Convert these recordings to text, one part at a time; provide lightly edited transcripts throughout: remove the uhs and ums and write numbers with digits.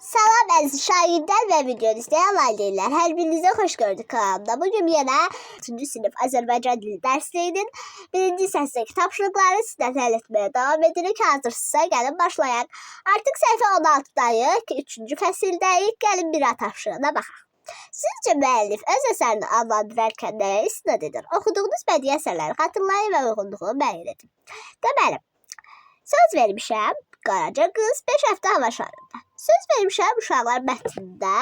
Salam əziz şagirdlər və video izləyən valideynlər. Hər birinizə xoş gördük kanalımda. Bugün yenə 3-cü sinif Azərbaycan dili dərsliyinin 1-ci hissəsindəki tapşırıqları sizə təhlil etməyə davam edirik. Hazırsınızsa gəlin başlayaq. Artıq səhifə 16-dayıq, 3-cü fəsildəyik. Gəlin bir tapşırığına baxaq. Sizcə müəllif öz əsərini adlandırarkən nəyə istinad edir? Oxuduğunuz bədii əsərləri xatırlayın və uyğunluğunu müəyyən edin. Deməli, söz vermişəm, Qaraca qız 5 həftə hava şarında. Söz vermişəm, uşaqlar mətnində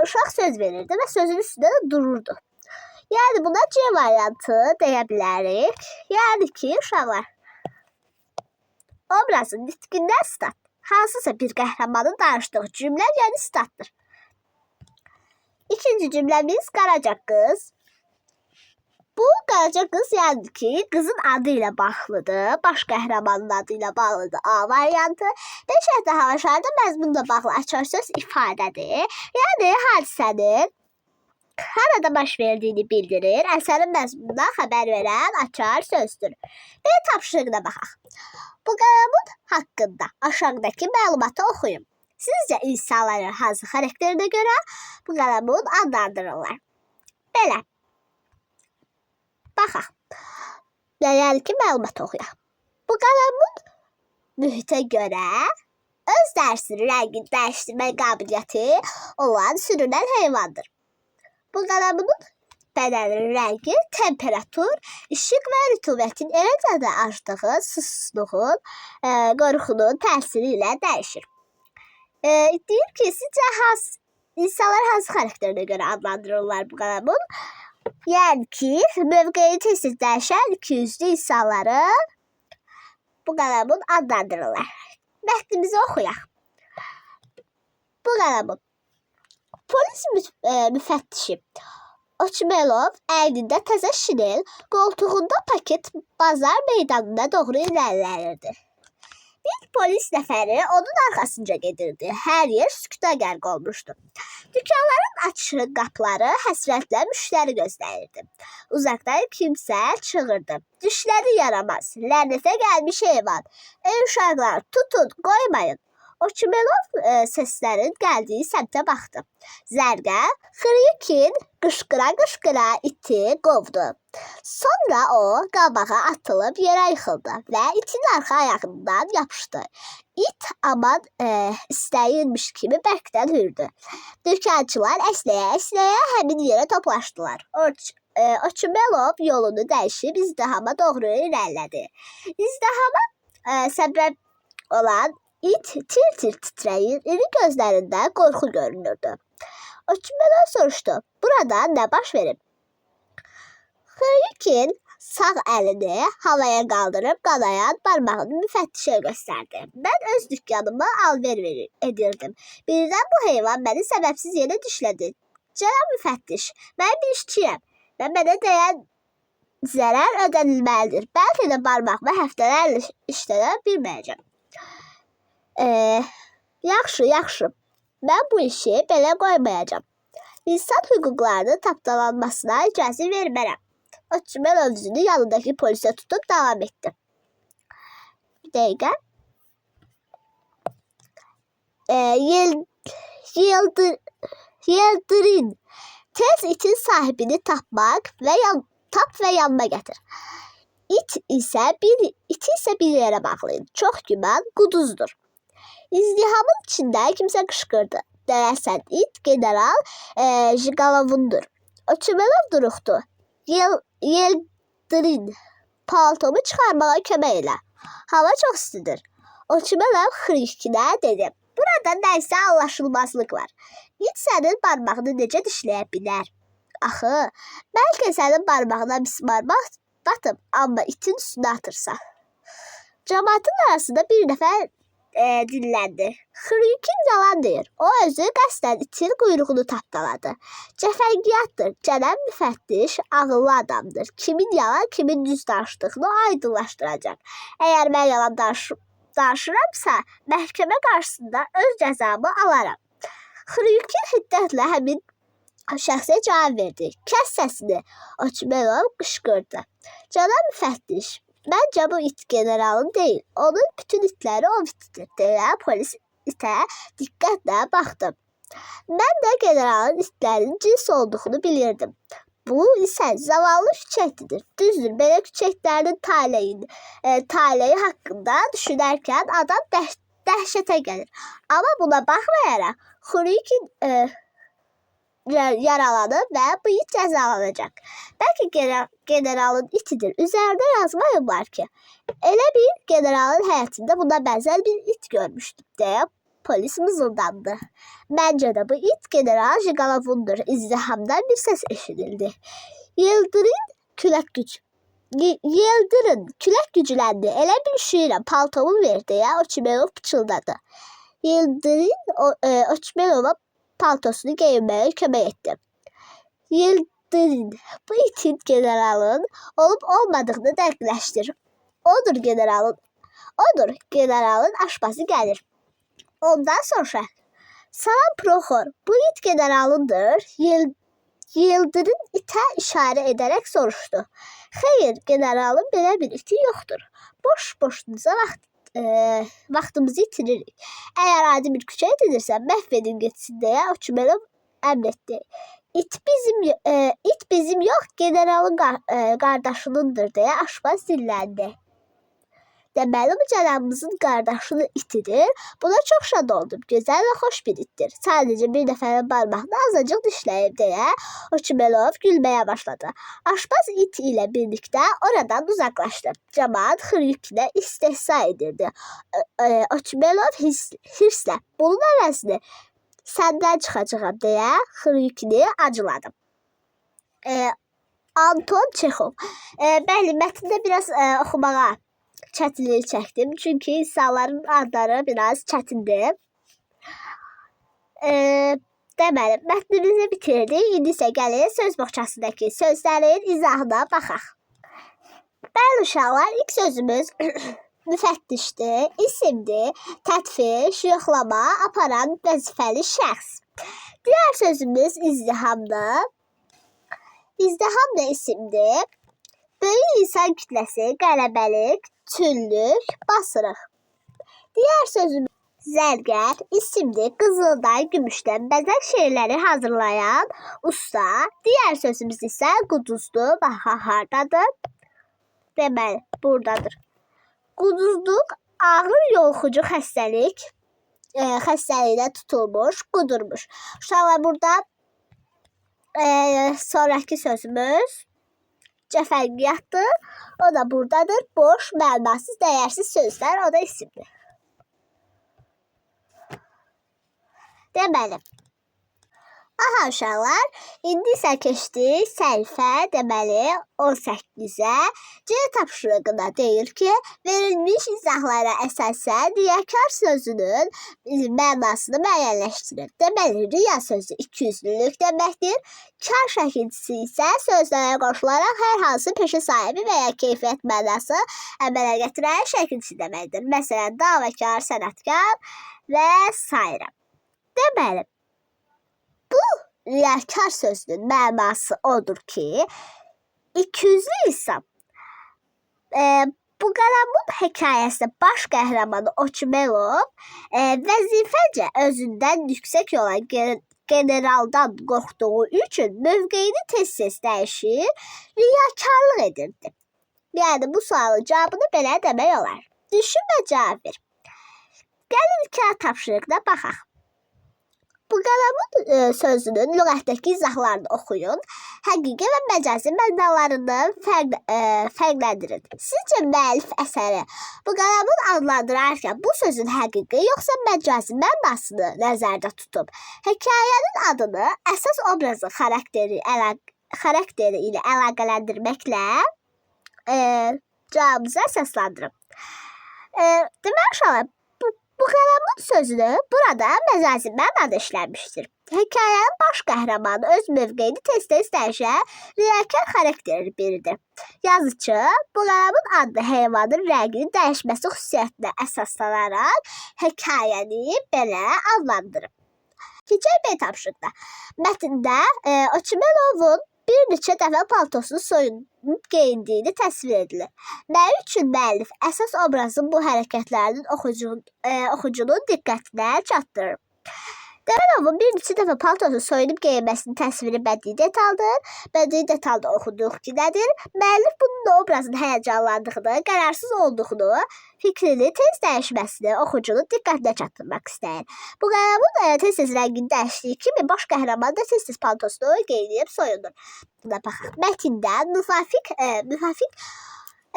uşaq söz verirdi və sözün üstündə də dururdu. Yəni buna C variantı deyə bilərik. Yəni ki, uşaqlar obrazın nitqindən stat. Hansısa bir qəhrəmanın danışdığı cümlə, yəni statdır. İkinci cümləmiz Qaraca qız. Bu Qaraca qız yəni ki, qızın adı ilə bağlıdır. Baş qəhrəmanın adı ilə bağlıdır. A variantı. 5 həftə hava şarında məzmunla bağlı açar söz ifadədir. Yəni hadisənin harada baş verdiyini bildirir. Əsərin məzmunundan xəbər verən açar sözdür. Bir tapşırığına baxaq. Bu qəramun haqqında aşağıdakı məlumatı oxuyun. Sizcə insanların hansı xarakterinə görə bu qəramun adlandırırlar? Belə. Baxaq. Yəni ki, məlumat oxuyaq. Bu qələmun mühitə görə öz dərsinin rəngini dəyişdirmə qabiliyyəti olan sürünən heyvandır. Bu qələmunun bədəninin rəngi temperatur, işıq və rütubətin eləcə aclığı, susuzluğun, qorxunun təsiri ilə dəyişir. Deyir ki, sizcə insanlar hansı xarakterinə görə adlandırırlar bu qələmun? Yəni ki, mövqeyi tez-tez dəyişən ikiyüzlü insanları bu qələmun adlandırırlar. Mətnimizi oxuyaq. Bu qələmun polis müfəttişi Oçmelov əynində təzə şinel, qoltuğunda paket bazar meydanına doğru irəliləyirdi. Bir polis nəfəri onun arxasınca gedirdi. Hər yer sükuta qərq olmuşdu. Dükanların açıq qapıları həsrətlə müştəri gözləyirdi. Uzaqdan kimsə çığırdı. Düşləri yaramaz, lənətə gəlmiş heyvan. Ey uşaqlar, tutun, qoymayın. Oçmelov səslərin gəldiyi səmtə baxdı. Zərgə Xrikin qışqıra-qışqıra iti qovdu. Sonra o qabağa atılıb yerə yıxıldı və itin arxa ayağından yapışdı. İt aman istəyirmiş kimi bərkdən hürdü. Dükançılar əsləyə-əsləyə həmin yerə toplaşdılar. Oçmelov yolunu dəyişib izdihama doğru irəlilədi. İzdihama səbəb olan İt tir-tir titrəyir, iri gözlərində qorxu görünürdü. Oçmelov soruşdu, burada nə baş verib? Xrikin sağ əlini havaya qaldırıb qanayan barmağını müfəttişə göstərdi. Mən öz dükkanıma alver edirdim. Birdən bu heyvan məni səbəbsiz yerə dişlədi. Cənab müfəttiş, mən bir işçiyəm və mənə dəyən zərər ödənilməlidir. Bəlkə də barmağımı həftələrlə işlədə bilməyəcəm. Yaxşı. Mən bu işi belə qoymayacam. İnsan hüquqlarının tapdalanmasına icazə vermərəm. Oçmelov özünü yanındakı polisə tutub davam etdi. Bir dəqiqə. Yeldirin. Tez itin sahibini tap və yanına gətir. İti isə bir yerə bağlayın. Çox güman quduzdur. İzdihamın içində kimsə qışqırdı. Deyəsən it general Jigalovundur. Oçmelov duruxdu. Yeldirin, paltomu çıxarmağa kömək elə. Hava çox istidir. Oçmelov Xrikinə dedi. Burada nəysə anlaşılmazlıq var. İt sənin barmağını necə dişləyə bilər? Axı, bəlkə sənin barmağına mismar batıb, amma itin üstünə atırsan. Cəmaatın arasında bir nəfər dinləndi. Xrikin yalan deyir. O özü qəsdən itin quyruğunu tapdaladı. Cəfəngiyatdır. Cənab müfəttiş ağıllı adamdır. Kimin yalan, kimin düz danışdığını aydınlaşdıracaq. Əgər mən yalan danışıramsa, məhkəmə qarşısında öz cəzamı alaram. Xrikin hiddətlə həmin şəxsə cavab verdi. Kəs səsini. Oçmelov qışqırdı. Cənab müfəttiş, məncə bu it generalın deyil. Onun bütün itləri o itdir, deyə polis itə diqqətlə baxdım. Mən də generalın itlərin cins olduğunu bilirdim. Bu isə zavallı küçəkdir. Düzdür, belə küçəklərin taleyi haqqında düşünərkən adam dəhşətə gəlir. Amma buna baxmayaraq Xurikin yaralanıb və bu it cəzalanacaq. Bəlkə generalın itidir. Üzərində yazmayıblar ki, elə bir generalın həyatında buna bənzər bir it görmüşdüm deyə polis mızıldandı. Məncə də bu it general Jigalovundur. İzdihamdan bir səs eşidildi. Yıldırın külək gücləndi. Elə bir üşüyürəm, paltomu ver deyə Oçmelov pıçıldadı. Yıldırın Oçmelova paltosunu geyinməyə kömək etdi. Yıldırın bu itin generalın olub-olmadığını dəqiqləşdir. Odur generalın aşpazı gəlir. Ondan sonra salam Proxor, bu it generalındır. Yıldırın itə işarə edərək soruşdu. Xeyr, generalın belə bir iti yoxdur. Boş-boşunuza vaxtımızı itiririk. Əgər adi bir küçə itilirsə, məhv edin getsin deyə Oçmelov əmr etdi. İt bizim yox, generalın qardaşınındır deyə aşpaz dilləndi. Deməli, bu cənabımızın qardaşının itidir. Buna çox şad oldum. Gözəl və xoş bir itdir. Sadəcə bir dəfənin barmağını azacıq dişləyib deyə Oçmelov gülməyə başladı. Aşpaz it ilə birlikdə oradan uzaqlaşdı. Cəmaət Xurikinə istehza edirdi. Oçmelov hirslə bunun əvəzini səndən çıxacağam deyə Xurikini acıladı. Anton Çexov. Bəli, mətndə biraz oxumağa çətinlik çəkdim. Çünki insanların adları biraz çətindir. Deməli, mətnimizi bitirdik. İndi isə gəlin söz boğçasındakı sözlərin izahına baxaq. Bəli uşaqlar, ilk sözümüz müfəttişdir, isimdir, tətfiş, yoxlama, aparan vəzifəli şəxs. Digər sözümüz izdihamdır. İzdiham da isimdir. Böyük insan kütləsi, qələbəlik, tüllük, basırıq. Digər sözümüz zərgər, isimdir, qızıldan, gümüşdən bəzək şeyləri hazırlayan usta. Digər sözümüz isə quduzdur, baxa hardadır? Deməli, buradadır. Quduzluq ağır yoluxucu xəstəliklə tutulmuş, qudurmuş. Uşaqlar, burada sonraki sözümüz cəfəngiyatdır. O da buradadır. Boş, mənasız, dəyərsiz sözlər, o da isimdir. Deməli. Aha uşaqlar, indi isə keçdik səhifə, deməli 18-ə. C tapşırığına deyir ki, verilmiş izahlara əsasən riyakar sözünün mənasını müəyyənləşdirir. Deməli, riya sözü ikiyüzlülük deməkdir. Kar şəkilçisi isə sözlərə qoşularaq hər hansı peşə sahibi və ya keyfiyyət mənası əmələ gətirən şəkilçi deməkdir. Məsələn, davakar, sənətkar və s. Deməli, bu riyakar sözünün mənası odur ki, ikiyüzlü insan. Bu Qələmun hekayəsində baş qəhrəmanı Oçmelov vəzifəcə özündən yüksək olan generaldan qorxduğu üçün mövqeyini tez-tez dəyişir, riyakarlıq edirdi. Yəni, bu sualın cavabını belə demək olar. Düşün və cavab ver. Gəlin iki tapşırıqda baxaq. Bu Qələmun sözünün lüğətdəki izahlarını oxuyun. Həqiqi və məcazi mənalarını fərqləndirin. Sizcə müəllif əsəri bu Qələmun adlandırarkən bu sözün həqiqi yoxsa məcazi mənasını nəzərdə tutub? Hekayənin adını əsas obrazın xarakteri ilə əlaqələndirməklə cavabınızı əsaslandırın. Demək uşaqlar, bu Qələmun sözünü burada məcazi mənada işlənmişdir. Hekayənin baş qəhrəmanı öz mövqeyini tez-tez dəyişən riyakar xarakterli biridir. Yazıcı bu Qələmun adlı heyvanın rənginin dəyişməsi xüsusiyyətinə əsaslanaraq hekayəni belə adlandırıb. Keçək B tapşırıqda. Mətndə Oçmelovun bir neçə dəfə paltosunu soyunub geyindiyini təsvir edilir. Mənim üçün müəllif əsas obrazın bu hərəkətlərinin oxucunun diqqətinə çatdırır. Deməli, bir neçə dəfə paltosunu soyunub geyinməsinin təsviri bədii detaldır. Bədii detalda oxuduq ki, nədir? Müəllif bununla obrazın həyəcanlandığını, qərarsız olduğunu, fikrini tez dəyişməsini oxucunun diqqətinə çatdırmaq istəyir. Bu qəramun tez-tez rəngini dəyişdiyi kimi baş qəhrəman da tez-tez paltosunu geyinib soyunur. Buna baxaq. Mətində müvafiq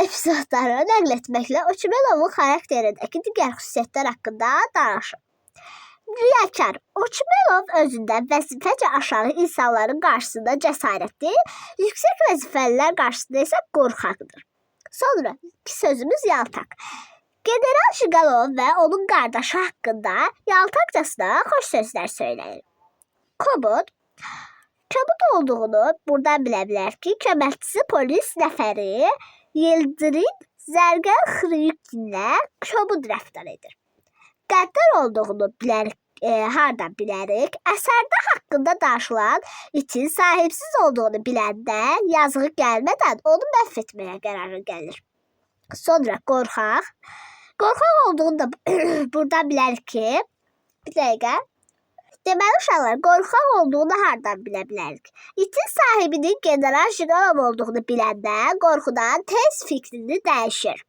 epizodları nəql etməklə Oçumelovun xarakterindəki digər xüsusiyyətlər haqqında danışır. Riyakar. Oçumelov özündən vəzifəcə aşağı insanların qarşısında cəsarətli, yüksək vəzifəlilər qarşısında isə qorxaqdır. Sonra sözümüz yaltaq. General Jigalov və onun qardaşı haqqında yaltaqcasına xoş sözlər söyləyir. Kobud. Kobud olduğunu buradan bilə bilər ki, köməkçisi polis nəfəri Yildirin Zərgər Xriyukinlə kobud rəftar edir. Qəddar olduğunu hardan bilərik? Əsərdə haqqında danışılan itin sahibsiz olduğunu biləndə yazığı gəlmədən onu məhv etməyə qərarı gəlir. Sonra qorxaq. Qorxaq olduğunu da buradan bilərik ki, bir dəqiqə. Deməli uşaqlar, qorxaq olduğunu hardan bilə bilərik? İtin sahibinin General Jigalov olduğunu biləndə qorxudan tez fikrini dəyişir.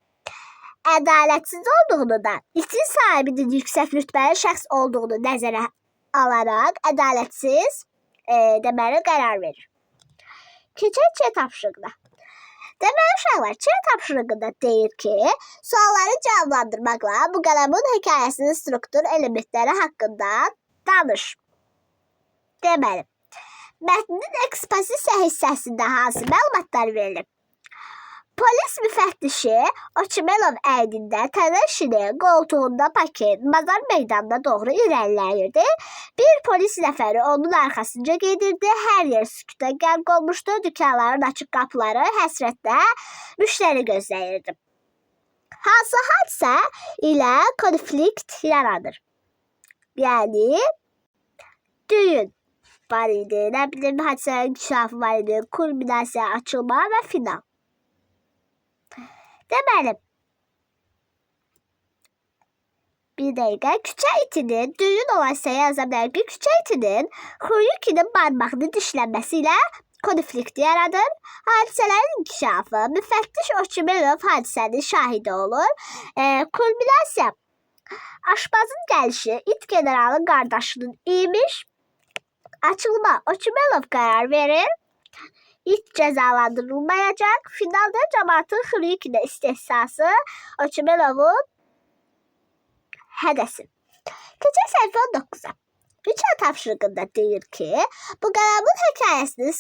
Ədalətsiz olduğunu da, itin sahibinin yüksək rütbəli şəxs olduğunu nəzərə alaraq ədalətsiz deməli qərar verir. Keçək Ç tapşırığına. Deməli uşaqlar, Ç tapşırığında deyir ki, sualları cavablandırmaqla bu qələmun hekayəsinin struktur elementləri haqqında danış. Deməli, mətnin ekspozisiya hissəsində hansı məlumatlar verilir? Polis müfəttişi Oçumelov əynində təneşinin qoltuğunda paket bazar meydanına doğru irəliləyirdi. Bir polis nəfəri onun arxasınca gedirdi. Hər yer sükuta qərq olmuşdu. Dükanların açıq qapıları həsrətlə müştəri gözləyirdi. Hansı hadisə ilə konflikt yaradır? Yəni, düyün var idi, nə bilim, hadisələrin inkişafı var idi, kulminasiya, açılma və final. Deməli, bir dəqiqə, küçə itinin, düyün olan hissəyə yaza bilər ki, küçə itinin Xruyukinin barmağını dişlənməsi ilə konflikt yaradır. Hadisələrin inkişafı, müfəttiş Oçumelov hadisənin şahidi olur. Kulminasiya, aşpazın gəlişi, it generalın qardaşının imiş. Açılma, Oçumelov qərar verir. İt cəzalandırılmayacaq. Finalda cəmaatın Xruyukinə istehzası Oçumelovun hədəsi. Keçək səhifə 19-a. Ç tapşırığında deyir ki, bu qələmun hekayəsinin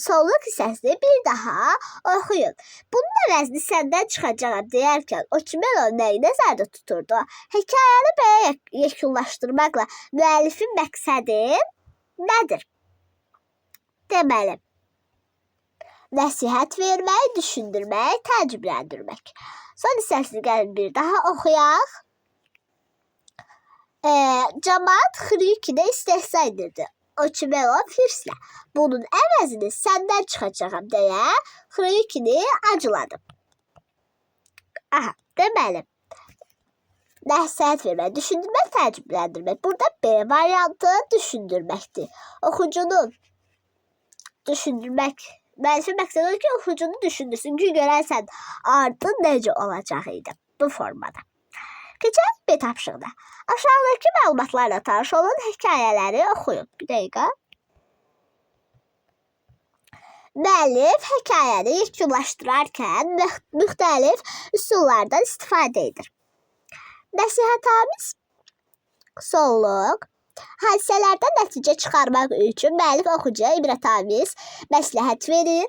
sonluq hissəsini bir daha oxuyun. Bunun əvəzini səndən çıxacağam deyərkən Oçumelov nəyi nəzərdə tuturdu? Hekayəni belə yekunlaşdırmaqla müəllifin məqsədi nədir? Deməli, nəsihət vermək, düşündürmək, təəccübləndirmək. Son hissəsini gəlin bir daha oxuyaq. Cəmaat Xruyukinə istehza edirdi. Oçumelov hirslə. Bunun əvəzini səndən çıxacağam deyə Xruyukini acıladı. Deməli, nəsihət vermək, düşündürmək, təəccübləndirmək. Burada B variantı düşündürməkdir. Oxucunun düşündürmək. Müəllifin məqsədi odur ki, oxucunu düşündürsün ki, görərsən ardın necə olacaq idi bu formada. Keçək B tapşırığına. Aşağıdakı məlumatlarla tanış olan hekayələri oxuyun. Bir dəqiqə. Müəllif hekayəni yekunlaşdırarkən müxtəlif üsullardan istifadə edir. Nəsihətamiz sonluq. Hadisələrdən nəticə çıxarmaq üçün müəllif oxucuya ibrətamiz məsləhət verir.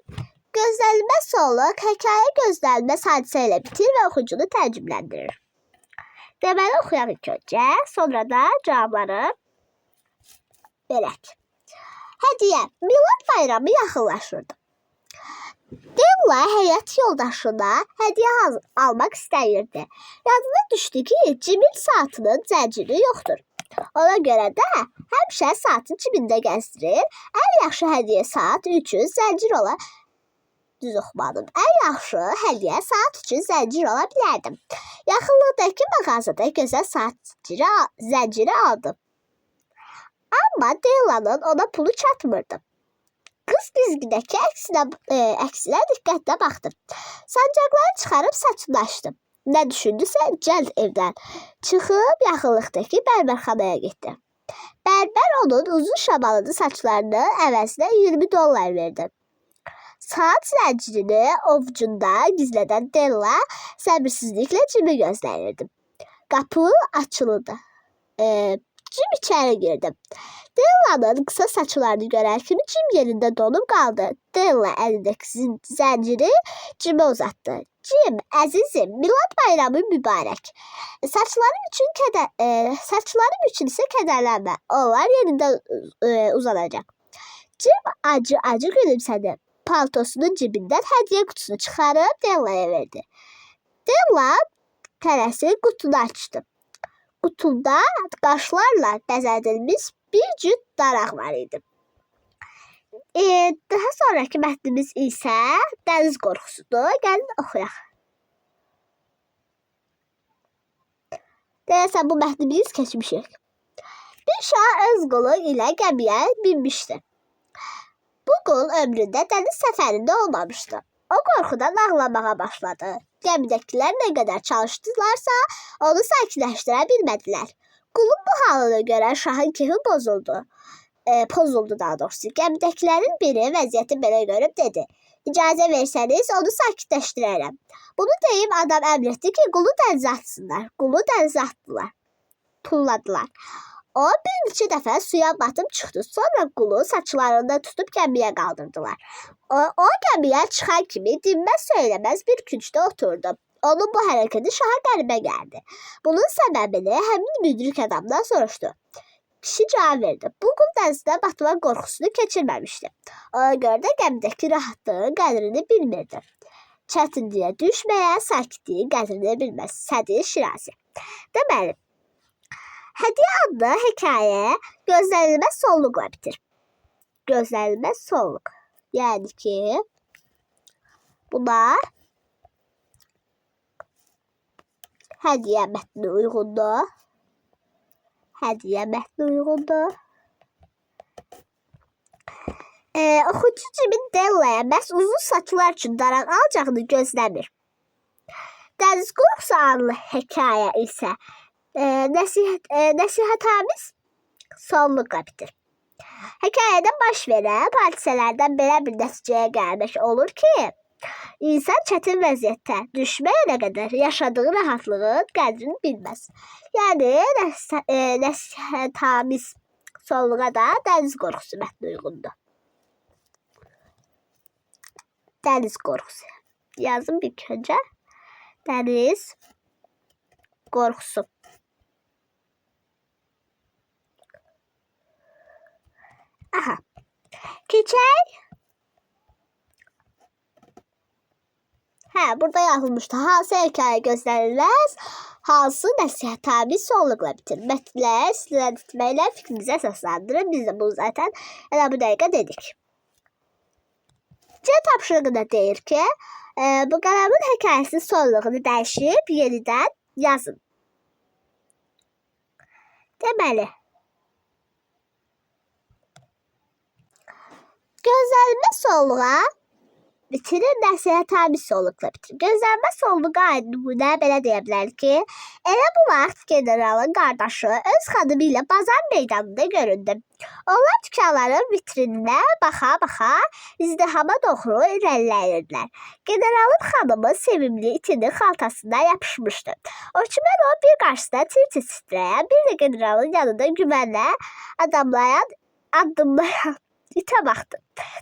Gözlənilməz sonluq, hekayə gözlənilməz hadisə ilə bitir və oxucunu təəccübləndirir. Deməli, oxuyaq ilk öncə, sonra da cavabları verək. Hədiyyə, Milad bayramı yaxınlaşırdı. Della həyat yoldaşına hədiyyə almaq istəyirdi. Yadına düşdü ki, cibin saatının zənciri yoxdur. Ona görə də həmişə saatın cibində gəzdirir. Ən yaxşı hədiyyə saat üçün zəncir ola düz oxumadım. Ən yaxşı hədiyyə saat üçün zəncir ola bilərdim. Yaxınlıqdakı mağazada gözəl saat zənciri aldım. Amma Dellanın ona pulu çatmırdı. Qız güzgüdəki əksinə diqqətlə baxdı. Sancaqları çıxarıb saçınlaşdı. Nə düşündüsə cəld evdən çıxıb yaxınlıqdakı bərbərxanaya getdi. Bərbər onun uzun şabalıdı saçlarını əvəzinə $20 verdi. Saat zəncirini ovucunda gizlədən Della səbirsizliklə Cimi gözləyirdi. Qapı açıldı. Cim içəri girdi. Della'nın qısa saçlarını görən kimi Cim yerində donub qaldı. Della əlindəki zənciri Cimə uzatdı. Cim, əzizim, Milad bayramı mübarək. Saçlarım üçün isə kədərlənmə. Onlar yerindən uzanacaq. Cim acı gülümsədi. Paltosunun cibindən hədiyyə qutusunu çıxarıb Della'ya verdi. Della tələsik qutunu açdı. Qutunda qaşlarla bəzədilmiş bir cüt daraq var idi. Daha sonraki mətnimiz isə dəniz qorxusudur. Gəlin oxuyaq. Deyəsən bu mətni biz keçmişik. Bir şah öz qulu ilə gəmiyə binmişdi. Bu qul ömründə dəniz səfərində olmamışdı. O qorxudan ağlamağa başladı. Gəmidəkilər nə qədər çalışdılarsa onu sakitləşdirə bilmədilər. Qulun bu halını görən şahın kefi pozuldu daha doğrusu. Gəmidəkilərin biri vəziyyəti belə görüb dedi: İcazə versəniz onu sakitləşdirərəm. Bunu deyib adam əmr etdi ki, qulu dənizə atsınlar. Qulu dənizə atdılar. Tulladılar. O bir neçə dəfə suya batıb çıxdı. Sonra qulu saçlarından tutub gəmiyə qaldırdılar. O gəmiyə çıxan kimi dinməz söyləməz bir küncdə oturdu. Onun bu hərəkəti şaha qəribə gəldi. Bunun səbəbini həmin müdrik adamdan soruşdu. Kişi cavab verdi. Bu qul dənizdə batma qorxusunu keçirməmişdi. Ona görə də gəmidəki rahatlığın qədrini bilmirdi. Çətinliyə düşməyə sakitliyin qədrini bilməz. Sədir Şirazi. Deməli, Hədiyyə adlı hekayə gözlənilməz sonluqla bitir. Gözlənilməz sonluq. Yəni ki, bunlar hədiyyə mətni uyğundur. Hədiyyə mətni uyğundur. Oxucu Cimin Della'ya məhz uzun saçlar üçün daraq alacağını gözləmir. Dəniz qorxusu adlı hekayə isə nəsihətamiz sonluqla bitir. Hekayədə baş verən hadisələrdən belə bir nəticəyə gəlmək olur ki, insan çətin vəziyyətə düşməyənə qədər yaşadığı rahatlığın qədrini bilməz. Yəni, nəsihətamiz sonluğa da dəniz qorxusu mətni uyğundur. Dəniz qorxusu. Yazın bir öncə. Dəniz qorxusu. Aha. Keçək. Burada yazılmışdı. Hansı hekayə gözlənilməz, hansı nəsihətamiz sonluqla bitir. Mətnləri sizlərə etməklə fikrinizi əsaslandırın. Biz də bunu zaten elə bu dəqiqə dedik. C tapşırığı da deyir ki, bu qələmin hekayəsinin sonluğunu dəyişib yenidən yazın. Deməli, gözlənilməz sonluğa bitirir, nəsihətamiz sonluqla bitirir. Gözlənilməz sonluğa aid nümunə belə deyə bilər ki, elə bu vaxt generalın qardaşı öz xadımı ilə bazar meydanında göründü. Onlar dükanların vitrininə baxa-baxa izdihama doğru irəliləyirdilər. Generalın xanımı sevimli itinin xaltasına yapışmışdı. Oçumen o bir qarşısında tir-tir titrəyən, bir də generalın yanında güvənlə addımlayan itə baxdı.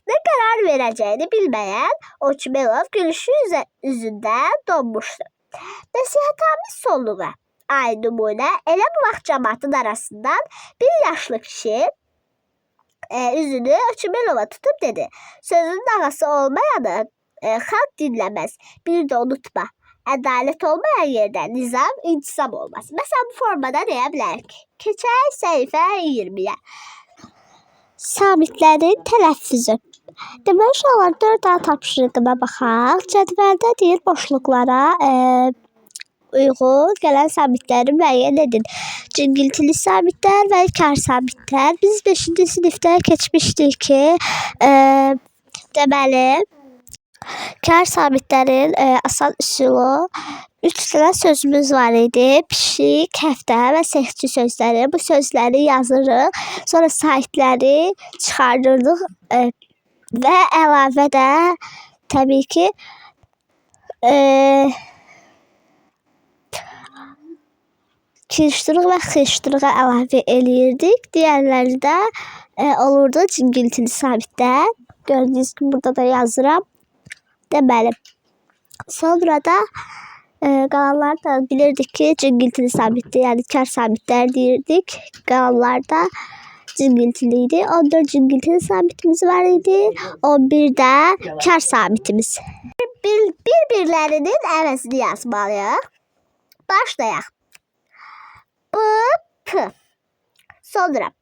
Nə qərar verəcəyini bilməyən Oçumelov gülüşü üzündən donmuşdu. Nəsihətamiz sonluğa aid nümunə elə bu vaxt cəmaatın arasından bir yaşlı kişi üzünü Oçumelova tutub dedi: Sözünün ağası olmayanı xalq dinləməz. Bir də unutma, Ədalət olmayan yerdə nizam, intisam olmaz. Məsələn, bu formada deyə bilərik. Keçək səhifə 20-yə. Samitlərin tələffüzü. Deməli, uşaqlar 4A tapşırığına baxaq. Cədvəldə deyir boşluqlara uyğun gələn samitləri müəyyən edin. Cingiltili samitlər və kar samitlər. Biz 5-ci sinifdə keçmişdik ki, deməli, kar samitlərin asan üsulu 3 dənə sözümüz var idi. Pişik, həftə və seçki sözləri. Bu sözləri yazırıq. Sonra sahitləri çıxardırdıq və əlavə də təbii ki kirişdırıq və xırışdırığa əlavə eləyirdik. Digərləri də olurdu cingiltili samitlər. Gördüyünüz kimi burada da yazıram. Deməli, sonra da qalanları da bilirdik ki, cingiltili samitdir, yəni kar samitlər deyirdik. Qalanlar da cingiltili idi. 14 cingiltili samitimiz var idi. 11 də kar samitimiz. Bir-birlərinin əvəzini yazmalıyıq. Başlayaq. B, P. Sonra.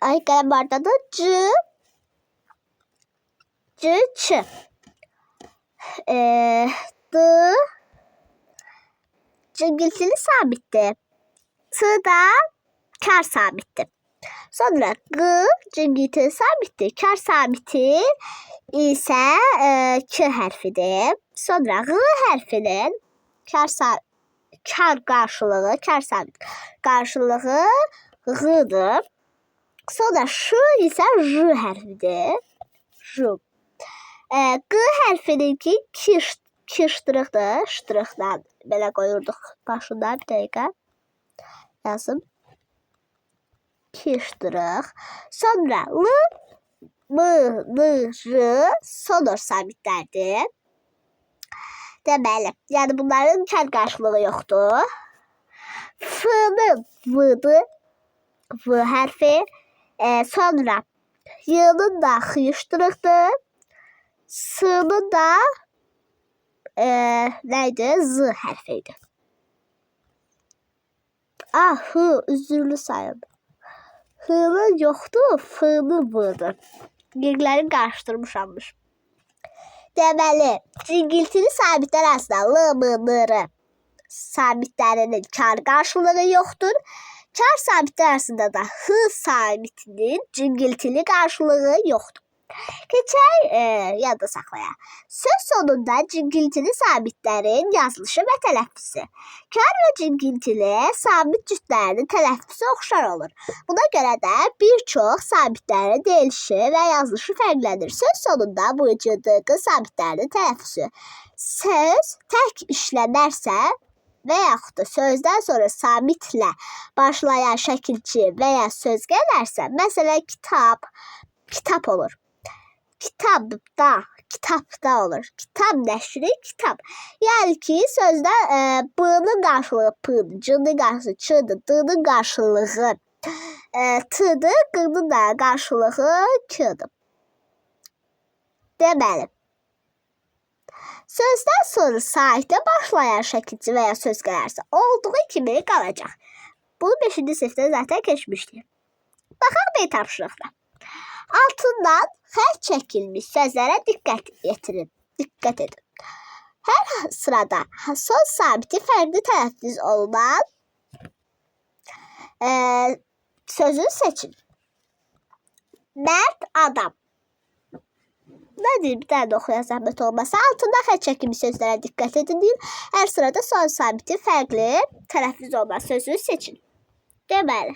Ay, qələm vardadır. C, Ç. D, cingiltili samitdir. T da kar samitdir. Sonra G, cingiltili samitdir. Kar samiti isə K hərfidir. Sonra G hərfinin kar qarşılığı, kar samit qarşılığı G-dır. Sonra Ş isə J hərfidir. J. Q hərfininki kirşdırıqdır. Şdırıqdan belə qoyurduq başında. Bir dəqiqə yazım. Kirşdırıq. Sonra L, M, N, R sonor samitlərdir. Deməli, yəni bunların kar qarşılığı yoxdur. F-nın V-dır. V hərfi. Sonra Y-nın da xıyışdırıqdır. S-nın da neydi? Z hərfiydi. H, üzürlü sayın. H-nın yoxdur, F-nın V-dır. Yerləri qarışdırmışammış. Deməli, cingiltili samitlər arasında L, M, N, R samitlərinin kar qarşılığı yoxdur. Kar samitlər arasında da H samitinin cingiltili qarşılığı yoxdur. Keçək yadda saxlayaq. Söz sonunda cingiltili samitlərin yazılışı və tələffüzü. Kar və cingiltili samit cütlərinin tələffüzü oxşar olur. Buna görə də bir çox samitlərin deyilişi və yazılışı fərqlənir. Söz sonunda bu cütdüyü samitlərin tələffüzü. Söz tək işlənərsə və yaxud da sözdən sonra samitlə başlayan şəkilçi və ya söz gələrsə, məsələn, kitab olur. Kitabda olur. Kitab nəşri, kitab. Yəni ki, sözdə B-nın qarşılığı P-dır, C-nın qarşılığı Ç-dır, D-nın qarşılığı T-dır, Q-nın da qarşılığı K-dır. Deməli, sözdən sonra saitlə başlayan şəkilçi və ya söz gələrsə, olduğu kimi qalacaq. Bunu 5-ci sinifdə zaten keçmişdik. Baxaq bir tapşırıqda. Altından xətt çəkilmiş sözlərə diqqət yetirin. Diqqət edin. Hər sırada son sabiti fərqli tələffüz olunan sözü seçin. Mərd adam. Nə deyim, bir dənə də oxuya zəhmət olmasa. Altından xətt çəkilmiş sözlərə diqqət edin deyir. Hər sırada son sabiti fərqli tələffüz olunan sözü seçin. Deməli.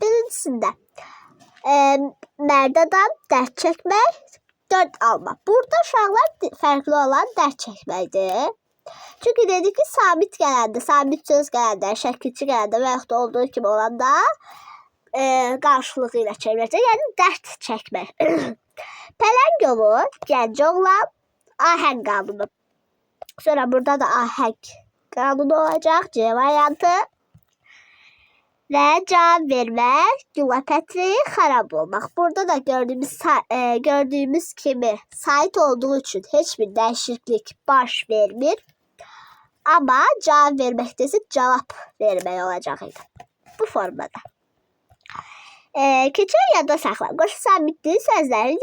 Birincisində mərd adam, dərd çəkmək, 4 alma. Burada uşaqlar fərqli olan dərd çəkməkdir. Çünki dedik ki, sabit gələndə, sabit söz gələndə, şəkilçi gələndə və yaxud da olduğu kimi olanda qarşılığı ilə çevriləcək. Yəni dərd çəkmək. Pələng yolu, gənc oğlan, ahəng qanunu. Sonra burada da ahəng qanunu olacaq, C variantı. və cavab vermək, Gülapətri xarab olmaq. Burada da gördüyümüz kimi sait olduğu üçün heç bir dəyişiklik baş vermir. Amma cavab verməkdə isə cavab vermək olacaq idi. Bu formada. Keçən yadda saxla. Qoşu sabitliyi sözlərin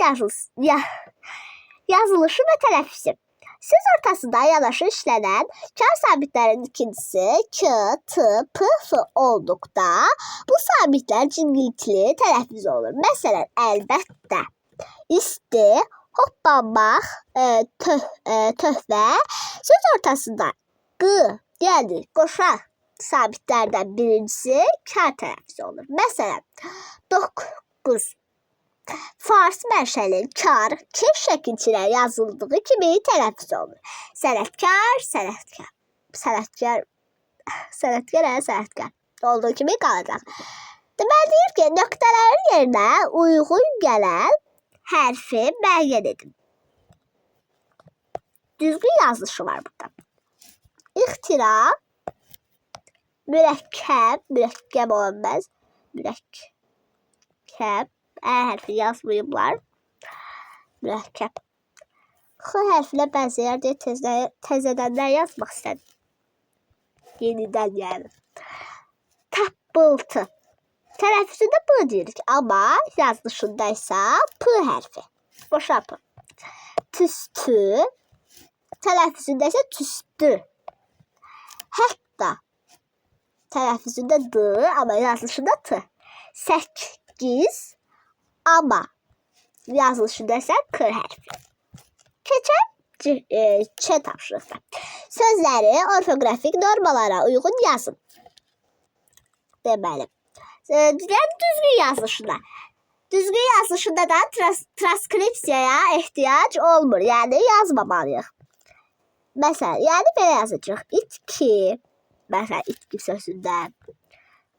yazılışı və tələffüzü. Söz ortasında yanaşı işlənən kar sabitlərin ikincisi k, t, p, f olduqda bu sabitlər cingiltili tələffüz olur. Məsələn, əlbəttə, isti, hoppanmaq, töhfə. Söz ortasında q, yəni qoşa sabitlərdən birincisi kar tələffüz olur. Məsələn, 9. Fars mənşəli kar keş şəkilçilər yazıldığı kimi tələffüz olur. Sənətkar, sənətkar. Sənətkar olduğu kimi qalacaq. Deməli deyir ki, nöqtələrin yerinə uyğun gələn hərfi müəyyən edin. Düzgün yazılışı var burada. İxtira, mürəkkəb olmaz. Mürəkkəb. Ə hərfi yazmayıblar. Mürəkkəb. X hərfinə bənzəyər deyə təzədənlər yazmaq istədim. Yenidən yəni. Tappıltı. Tələffüzündə p deyirik, amma yazılışında isə p hərfi. Boşa p. Tüstü. Tələffüzündə isə tüstü. Hətta. Tələffüzündə d, amma yazılışında t. 8. Amma yazılışında isə k hərfi. Keçək ç tapşırıqda. Sözləri orfoqrafik normalara uyğun yazın. Deməli. Yəni düzgün yazılışında. Düzgün yazılışında da transkripsiyaya ehtiyac olmur. Yəni yazmamalıyıq. Məsələn, yəni belə yazacağıq. İtki. Məsələn, itki sözündə.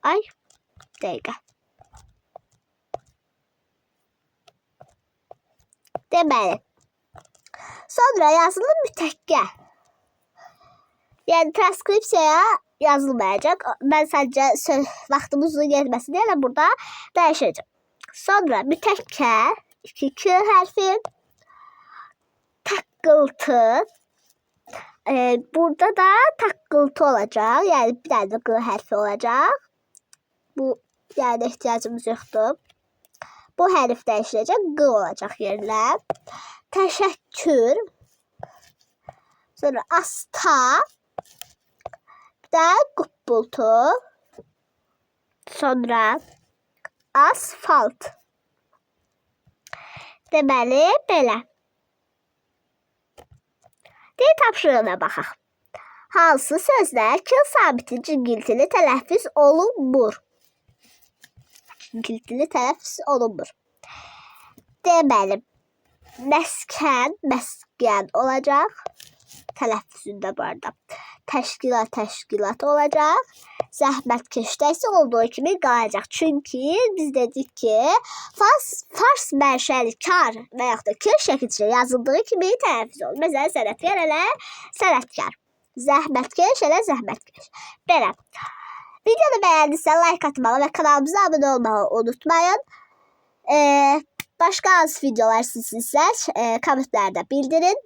Ay, dəqiqə. Deməli. Sonra yazılı mütəkkə. Yəni transkripsiyaya yazılmayacaq. Mən sadəcə vaxtımız uzun getməsin deyə burada dəyişəcəm. Sonra mütəkkə 2 hərfi. Taqqıltı. Burada da taqqıltı olacaq. Yəni bir dənə də q hərfi olacaq. Bu yəni ehtiyacımız yoxdur. Bu hərf dəyişiləcək, q olacaq yerinə. Təşəkkür. Sonra asta. Bir də quppultu. Sonra asfalt. Deməli, belə. Deyil tapşırığına baxaq. Hansı sözlər k sabiti cingiltili tələffüz olunmur? Cingiltili tələffüz olunmur. Deməli, məskən olacaq. Tələffüzündə bu arada. Təşkilat olacaq. Zəhmətkeşdə isə olduğu kimi qalacaq. Çünki biz dedik ki, fars mənşəli kar və yaxud da k şəkilçilə yazıldığı kimi tələffüz olur. Məsələn, sənətkar elə sənətkar. Zəhmətkeş elə zəhmətkeş. Belə. Videonu bəyəndinizsə like atmağı və kanalımıza abunə olmağı unutmayın. Başqa hansı videolar sizsinizsə kommentlərdə bildirin.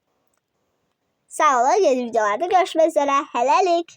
Sağ olun, yeni videolarda görüşmək üzrə. Hələlik.